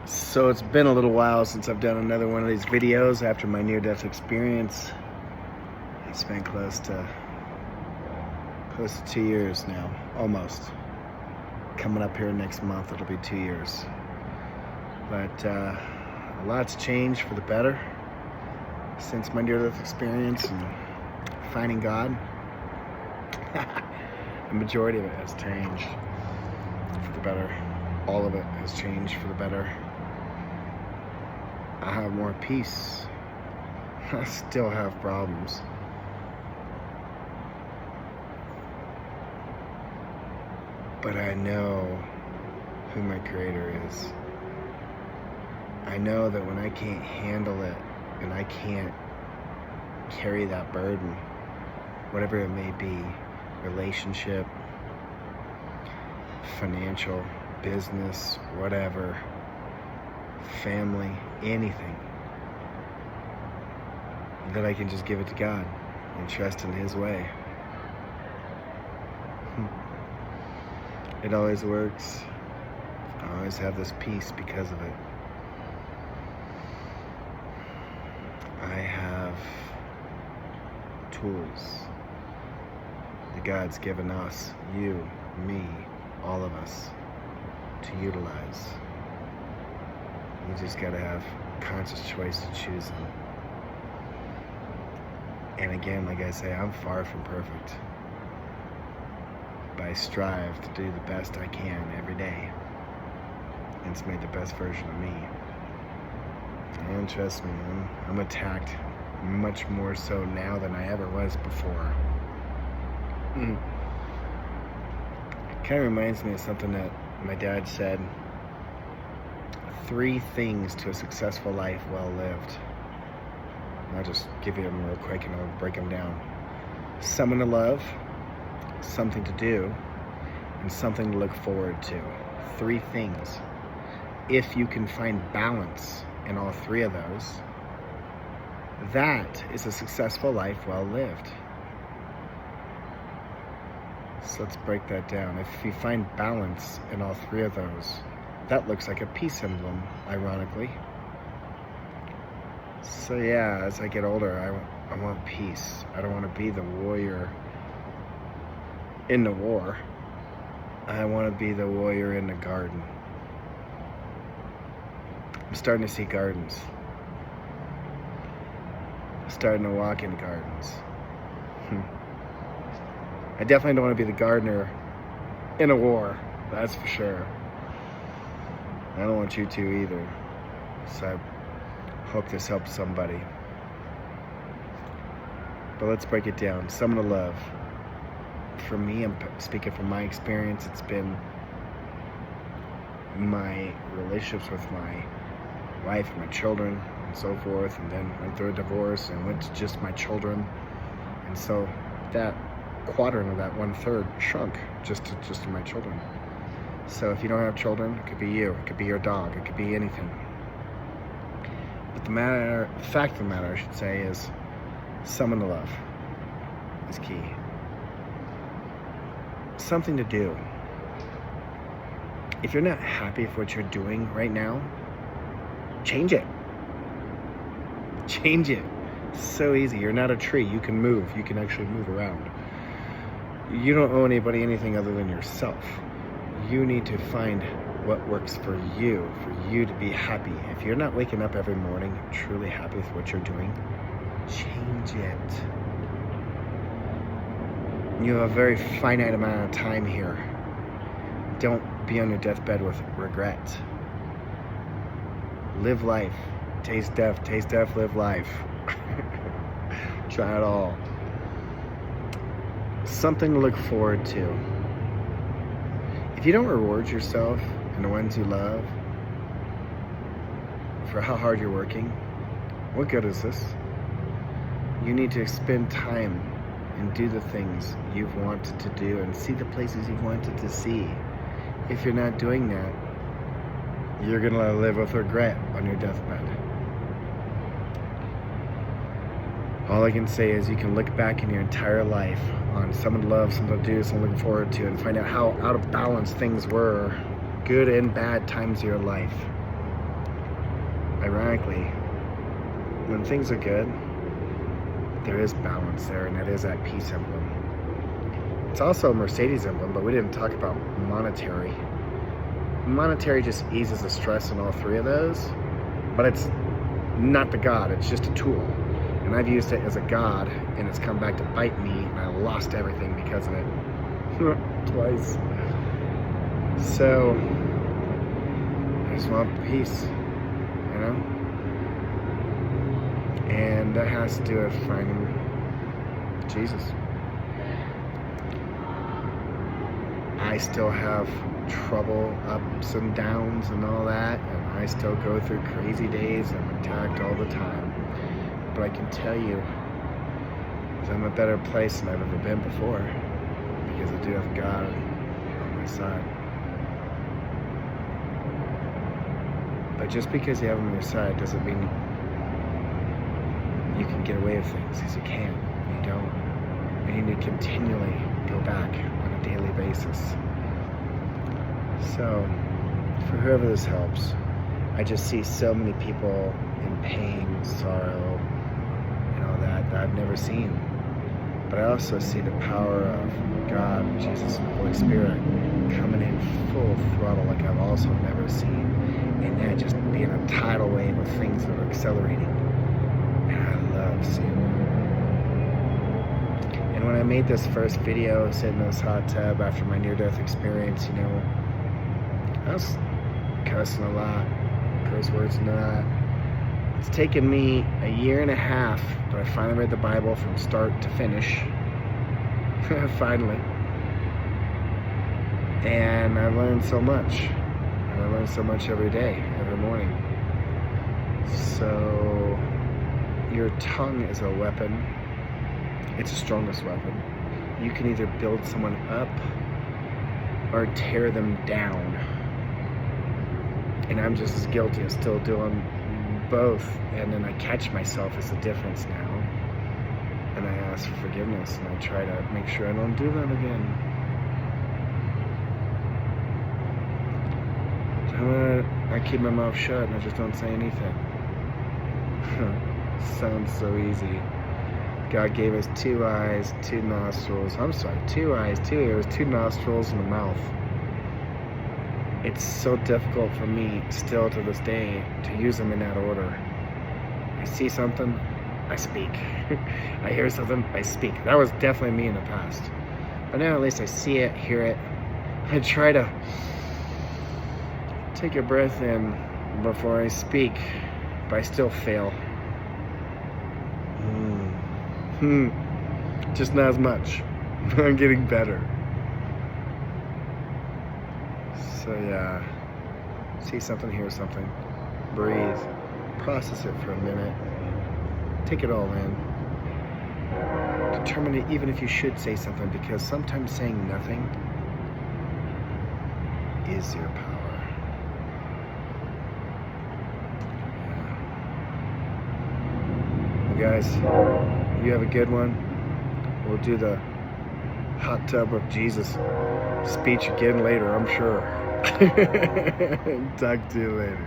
So it's been a little while since I've done another one of these videos after my near-death experience. It's been close to 2 years now, almost. Coming up here next month, it'll be 2 years. But a lot's changed for the better since my near-death experience and finding God. The majority of it has changed for the better. All of it has changed for the better. I have more peace. I still have problems. But I know who my Creator is. I know that when I can't handle it and I can't carry that burden, whatever it may be, relationship, financial, business, whatever, family, anything, that I can just give it to God and trust in His way. It always works. I always have this peace because of it. I have tools that God's given us, you, me, all of us, to utilize. You just gotta have conscious choice to choose them. And again, like I say, I'm far from perfect. But I strive to do the best I can every day and to make the best version of me. And trust me, I'm attacked much more so now than I ever was before. It kind of reminds me of something that my dad said. 3 things to a successful life well lived. I'll just give you them real quick and I'll break them down. Someone to love, something to do, and something to look forward to. 3 things. If you can find balance in all 3 of those, that is a successful life well lived. So let's break that down. If you find balance in all 3 of those, that looks like a peace emblem, ironically. So yeah, as I get older, I want peace. I don't want to be the warrior in the war. I want to be the warrior in the garden. I'm starting to see gardens. I'm starting to walk in gardens. I definitely don't want to be the gardener in a war, that's for sure. I don't want you to either. So I hope this helps somebody. But let's break it down. Someone to love. For me, I'm speaking from my experience, it's been my relationships with my wife and my children and so forth, and then went through a divorce and went to just my children. And so that quadrant of that 1/3 shrunk just to my children. So if you don't have children, it could be you, it could be your dog, it could be anything. But the fact of the matter, I should say, is someone to love is key. Something to do. If you're not happy with what you're doing right now, change it. Change it. It's so easy. You're not a tree. You can move. You can actually move around. You don't owe anybody anything other than yourself. You need to find what works for you to be happy. If you're not waking up every morning truly happy with what you're doing, change it. You have a very finite amount of time here. Don't be on your deathbed with regret. Live life. Taste death, live life. Try it all. Something to look forward to. If you don't reward yourself and the ones you love for how hard you're working, what good is this? You need to spend time and do the things you've wanted to do and see the places you've wanted to see. If you're not doing that, you're gonna live with regret on your deathbed. All I can say is you can look back in your entire life on someone to love, something to do, something to look forward to, and find out how out of balance things were, good and bad times of your life. ironically, when things are good, there is balance there, and that is that peace emblem. It's also a Mercedes emblem, but we didn't talk about monetary. Monetary just eases the stress in all three of those, but it's not the god, it's just a tool. And I've used it as a god, and it's come back to bite me, and I lost everything because of it. Twice. So, I just want peace, you know? And that has to do with finding Jesus. I still have trouble, ups and downs and all that, and I still go through crazy days and I'm attacked all the time. But I can tell you that I'm a better place than I've ever been before, because I do have God on my side. But just because you have him on your side doesn't mean you can get away with things, because you can't. You don't. You need to continually go back on a daily basis. So, for whoever this helps, I just see so many people in pain, sorrow, and all that I've never seen. But I also see the power of God, Jesus, and the Holy Spirit coming in full throttle like I've also never seen. And that just being a tidal wave of things that are accelerating. And I love seeing that. And when I made this first video, sitting in this hot tub after my near-death experience, you know, I was cussing a lot, curse words and that. It's taken me a year and a half, but I finally read the Bible from start to finish. Finally. And I learned so much. And I learn so much every day, every morning. So, your tongue is a weapon. It's the strongest weapon. You can either build someone up or tear them down. And I'm just as guilty of still doing both. And then I catch myself as the difference now. And I ask for forgiveness, and I try to make sure I don't do that again. I keep my mouth shut and I just don't say anything. Sounds so easy. God gave us 2 eyes, 2 nostrils. I'm sorry, 2 eyes, 2 ears, 2 nostrils, and a mouth. It's so difficult for me still to this day to use them in that order. I see something, I speak. I hear something, I speak. That was definitely me in the past. But now at least I see it, hear it. I try to take a breath in before I speak, but I still fail. Just not as much. I'm getting better. So yeah, see something, hear something, breathe, process it for a minute, take it all in, determine it even if you should say something, because sometimes saying nothing is your power. Well guys, you have a good one. We'll do the hot tub of Jesus speech again later, I'm sure. Talk to you later.